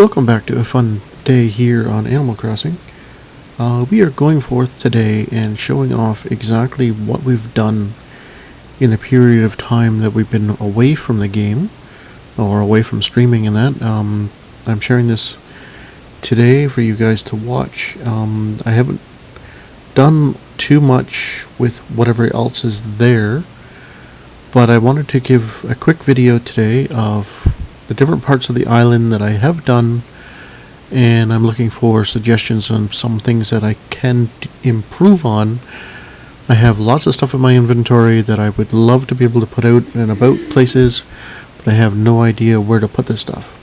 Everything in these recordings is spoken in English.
Welcome back to a fun day here on Animal Crossing. We are going forth today and showing off exactly what we've done in the period of time that we've been away from the game, or away from streaming and that. I'm sharing this today for you guys to watch. I haven't done too much with whatever else is there, but I wanted to give a quick video today of the different parts of the island that I have done, and I'm looking for suggestions on some things that I can improve on. I have lots of stuff in my inventory that I would love to be able to put out and about places, but I have no idea where to put this stuff.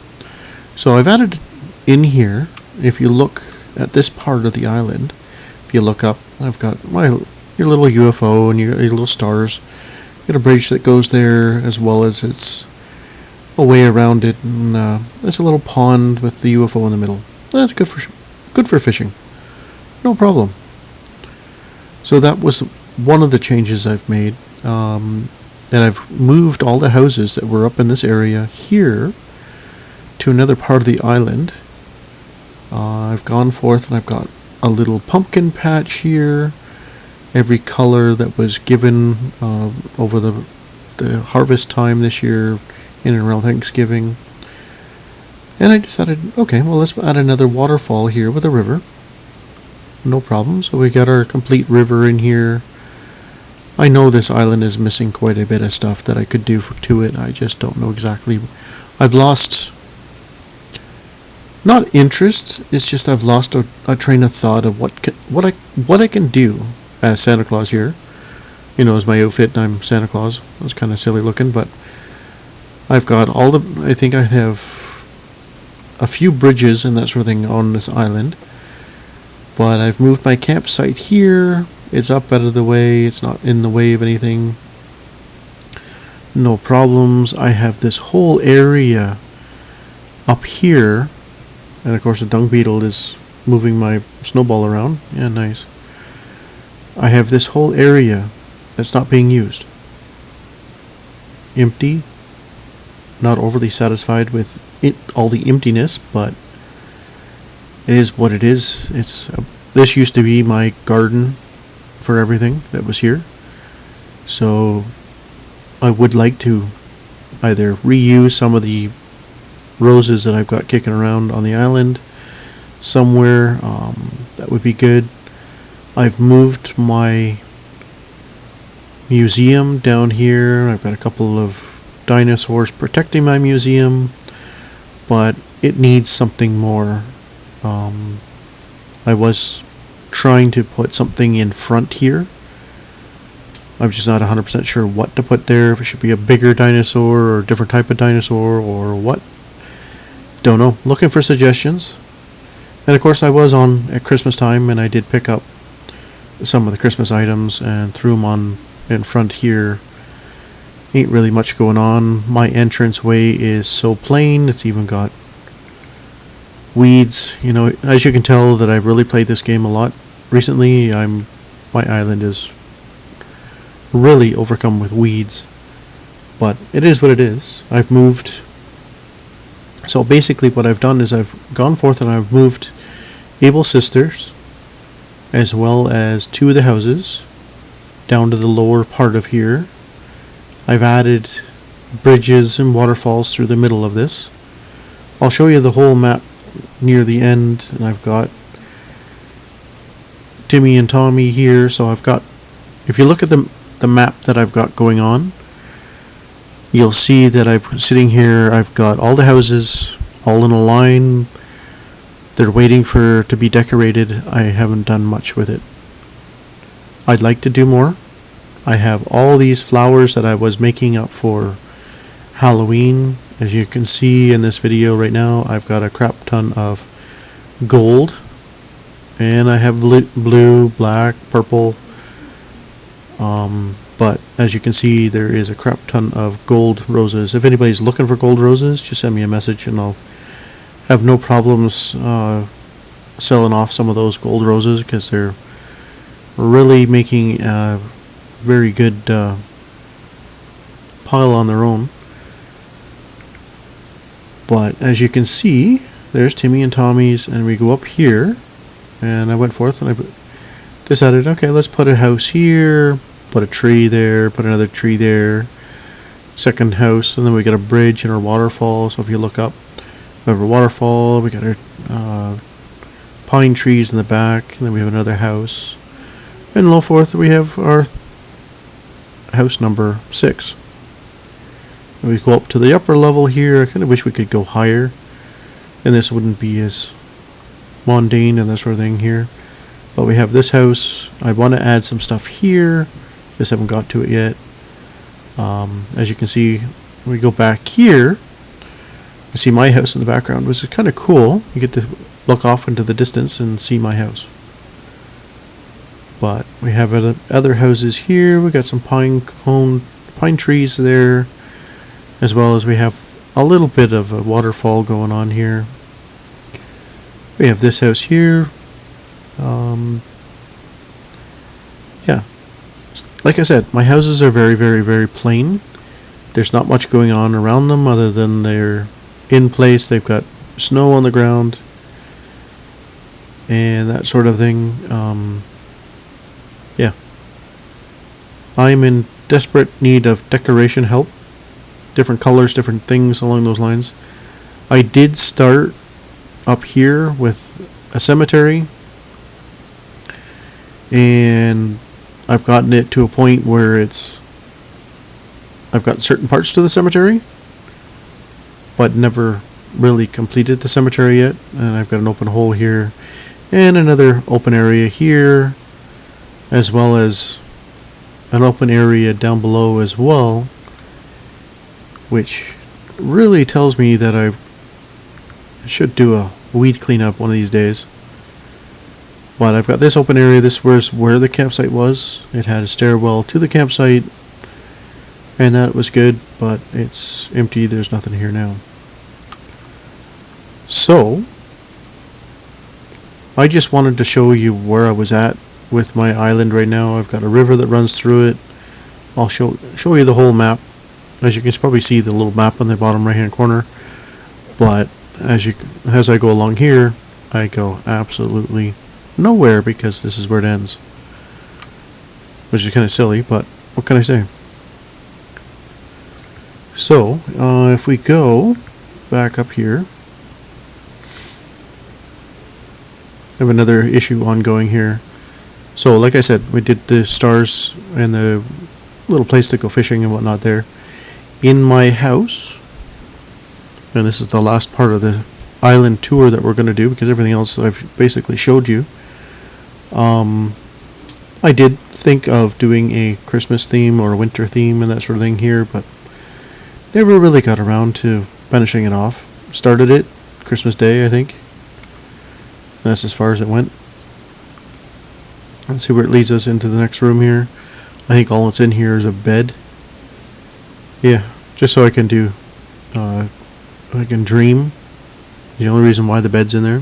So I've added in here, if you look at this part of the island, if you look up, I've got your little UFO and your little stars. Got a bridge that goes there, as well as it's a way around it, and there's a little pond with the UFO in the middle. That's good for fishing. No problem. So that was one of the changes I've made, and I've moved all the houses that were up in this area here to another part of the island. I've gone forth and I've got a little pumpkin patch here. Every color that was given over the harvest time this year, in and around Thanksgiving. And I decided, okay, well, let's add another waterfall here with a river. No problem. So we got our complete river in here. I know this island is missing quite a bit of stuff that I could do to it. I just don't know exactly. I've lost, not interest, it's just I've lost a train of thought of what I can do as Santa Claus here. You know, as my outfit, I'm Santa Claus. It's kind of silly looking, but I've got I think I have a few bridges and that sort of thing on this island. But I've moved my campsite here. It's up out of the way. It's not in the way of anything. No problems. I have this whole area up here. And of course the dung beetle is moving my snowball around. Yeah, nice. I have this whole area that's not being used. Empty. Not overly satisfied with all the emptiness, but it is what it is. This used to be my garden for everything that was here, so I would like to either reuse some of the roses that I've got kicking around on the island somewhere. That would be good. I've moved my museum down here. I've got a couple of dinosaurs protecting my museum, but it needs something more. I was trying to put something in front here. I'm just not 100% sure what to put there, if it should be a bigger dinosaur or a different type of dinosaur or what. Don't know. Looking for suggestions. And of course I was on at Christmas time, and I did pick up some of the Christmas items and threw them on in front here. Ain't really much going on. My entranceway is so plain. It's even got weeds. You know, as you can tell that I've really played this game a lot recently. My island is really overcome with weeds, but it is what it is. I've moved. So basically what I've done is I've gone forth and I've moved Able Sisters, as well as two of the houses, down to the lower part of here. I've added bridges and waterfalls through the middle of this. I'll show you the whole map near the end, and I've got Timmy and Tommy here. So I've got, if you look at the map that I've got going on, you'll see that I'm sitting here. I've got all the houses all in a line. They're waiting to be decorated. I haven't done much with it. I'd like to do more. I have all these flowers that I was making up for Halloween. As you can see in this video right now, I've got a crap ton of gold, and I have blue, black, purple, but as you can see, there is a crap ton of gold roses. If anybody's looking for gold roses, just send me a message and I'll have no problems selling off some of those gold roses, because they're really making very good pile on their own. But as you can see, there's Timmy and Tommy's, and we go up here, and I went forth and I decided, okay, let's put a house here, put a tree there, put another tree there, second house, and then we got a bridge and our waterfall. So if you look up, we have a waterfall, we got our pine trees in the back, and then we have another house, and low forth we have our house number 6. And we go up to the upper level here. I kind of wish we could go higher, and this wouldn't be as mundane and that sort of thing here. But we have this house. I want to add some stuff here. Just haven't got to it yet. As you can see, we go back here. You see my house in the background, which is kind of cool. You get to look off into the distance and see my house. But we have other houses here. We got some pine trees there, as well as we have a little bit of a waterfall going on here. We have this house here. Yeah, like I said, my houses are very, very, very plain. There's not much going on around them other than they're in place. They've got snow on the ground and that sort of thing. Yeah, I'm in desperate need of decoration help. Different colors, different things along those lines. I did start up here with a cemetery, and I've gotten it to a point where I've got certain parts to the cemetery, but never really completed the cemetery yet. And I've got an open hole here and another open area here, as well as an open area down below as well, which really tells me that I should do a weed cleanup one of these days. But I've got this open area. This was where the campsite was. It had a stairwell to the campsite, and that was good, but it's empty. There's nothing here now. So I just wanted to show you where I was at with my island right now. I've got a river that runs through it. I'll show you the whole map. As you can probably see the little map on the bottom right hand corner. But as I go along here, I go absolutely nowhere because this is where it ends. Which is kind of silly, but what can I say? So, if we go back up here, I have another issue ongoing here. So, like I said, we did the stars and the little place to go fishing and whatnot there. In my house, and this is the last part of the island tour that we're going to do, because everything else I've basically showed you. I did think of doing a Christmas theme or a winter theme and that sort of thing here, but never really got around to finishing it off. Started it Christmas Day, I think. That's as far as it went. Let's see where it leads us into the next room here. I think all that's in here is a bed. Yeah, just so I can do, I can dream. The only reason why the bed's in there.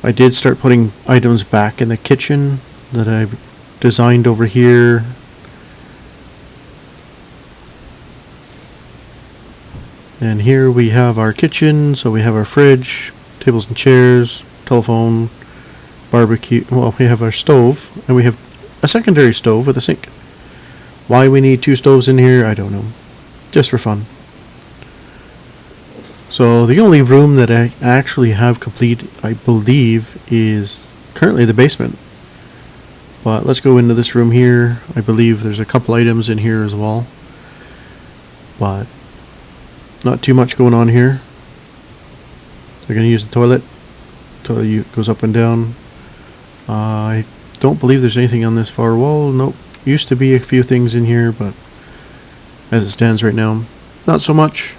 I did start putting items back in the kitchen that I designed over here. And here we have our kitchen. So we have our fridge, tables and chairs, telephone, barbecue. Well, we have our stove, and we have a secondary stove with a sink. Why we need 2 stoves in here, I don't know. Just for fun. So the only room that I actually have complete, I believe, is currently the basement. But let's go into this room here. I believe there's a couple items in here as well. But not too much going on here. We're going to use the toilet. Toilet goes up and down. I don't believe there's anything on this far wall. Nope. Used to be a few things in here, but as it stands right now, not so much.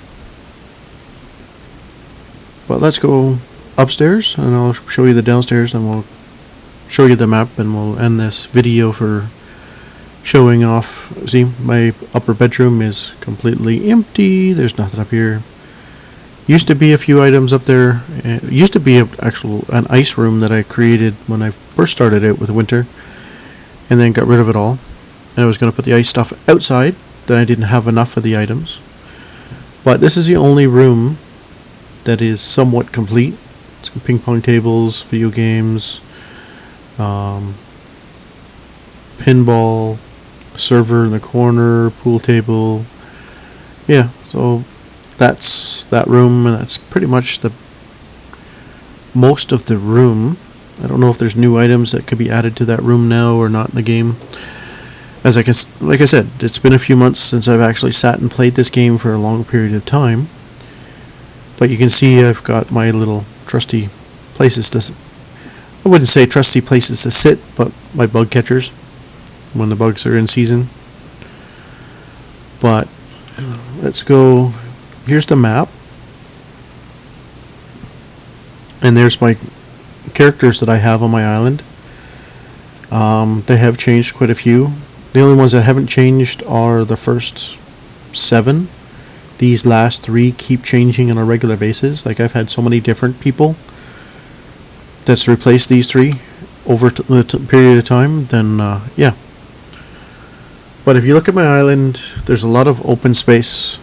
But let's go upstairs and I'll show you the downstairs, and we'll show you the map, and we'll end this video for showing off. See, my upper bedroom is completely empty. There's nothing up here. Used to be a few items up there. It used to be an ice room that I created when I first started out with winter, and then got rid of it all. And I was going to put the ice stuff outside. Then I didn't have enough of the items. But this is the only room that is somewhat complete. It's got ping pong tables, video games, pinball, server in the corner, pool table. Yeah, so that's that room, and that's pretty much the most of the room. I don't know if there's new items that could be added to that room now or not in the game. Like I said, it's been a few months since I've actually sat and played this game for a long period of time. But you can see I've got my little trusty places to... I wouldn't say trusty places to sit, but my bug catchers when the bugs are in season. But let's go... Here's the map. And there's my characters that I have on my island. They have changed quite a few. The only ones that haven't changed are the first 7. These last 3 keep changing on a regular basis. Like, I've had so many different people that's replaced these 3 over the period of time, then yeah. But if you look at my island, there's a lot of open space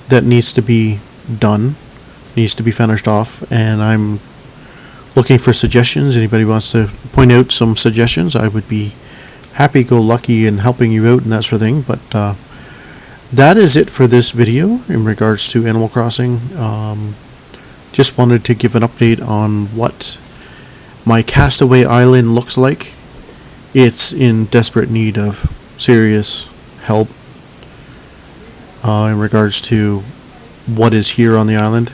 that needs to be done, needs to be finished off, and I'm looking for suggestions. Anybody wants to point out some suggestions, I would be happy-go-lucky in helping you out and that sort of thing. But that is it for this video in regards to Animal Crossing. Just wanted to give an update on what my Castaway Island looks like. It's in desperate need of serious help in regards to what is here on the island.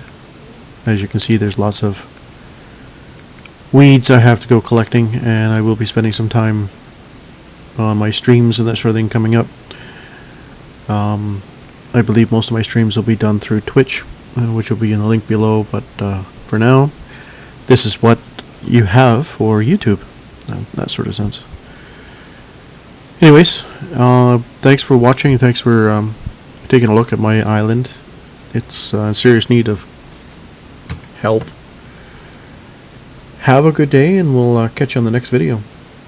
As you can see, there's lots of weeds I have to go collecting, and I will be spending some time on my streams and that sort of thing coming up. I believe most of my streams will be done through Twitch, which will be in the link below, but for now, this is what you have for YouTube, that sort of sense. Anyways, thanks for watching, thanks for taking a look at my island. It's in serious need of help. Have a good day, and we'll catch you on the next video.